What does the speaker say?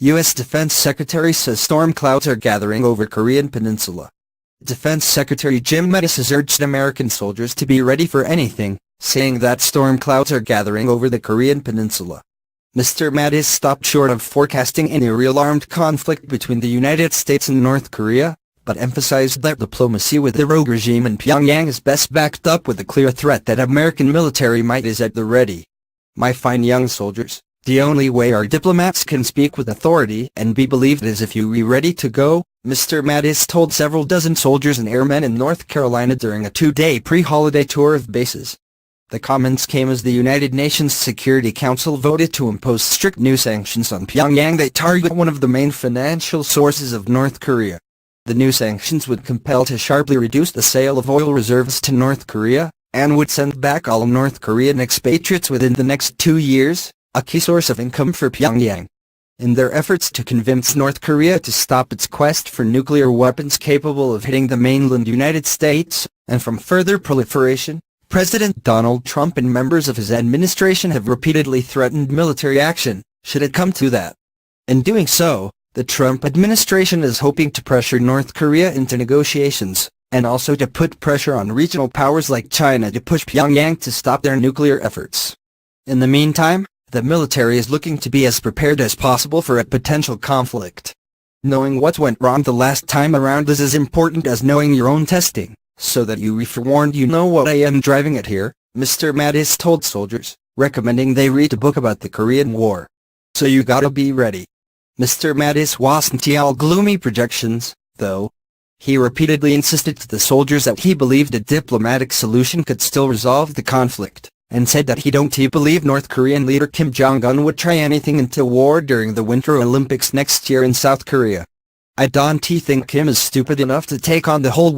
U.S. Defense Secretary says storm clouds are gathering over Korean Peninsula. Defense Secretary Jim Mattis has urged American soldiers to be ready for anything, saying that storm clouds are gathering over the Korean Peninsula. Mr. Mattis stopped short of forecasting any real armed conflict between the United States and North Korea, but emphasized that diplomacy with the rogue regime in Pyongyang is best backed up with a clear threat that American military might is at the ready. My fine young soldiers, the only way our diplomats can speak with authority and be believed is if you be ready to go, Mr. Mattis told several dozen soldiers and airmen in North Carolina during a two-day pre-holiday tour of bases. The comments came as the United Nations Security Council voted to impose strict new sanctions on Pyongyang that target one of the main financial sources of North Korea. The new sanctions would compel to sharply reduce the sale of oil reserves to North Korea, and would send back all North Korean expatriates within the next 2 years, a key source of income for Pyongyang. In their efforts to convince North Korea to stop its quest for nuclear weapons capable of hitting the mainland United States, and from further proliferation, President Donald Trump and members of his administration have repeatedly threatened military action, should it come to that. In doing so, the Trump administration is hoping to pressure North Korea into negotiations, and also to put pressure on regional powers like China to push Pyongyang to stop their nuclear efforts. In the meantime, the military is looking to be as prepared as possible for a potential conflict. Knowing what went wrong the last time around is as important as knowing your own testing, so that you be forewarned. You know what I am driving at here, Mr. Mattis told soldiers, recommending they read a book about the Korean War. So you gotta be ready. Mr. Mattis wasn't all gloomy projections, though. He repeatedly insisted to the soldiers that he believed a diplomatic solution could still resolve the conflict, and said that he don't believe North Korean leader Kim Jong-un would try anything into war during the Winter Olympics next year in South Korea. I don't think Kim is stupid enough to take on the whole world.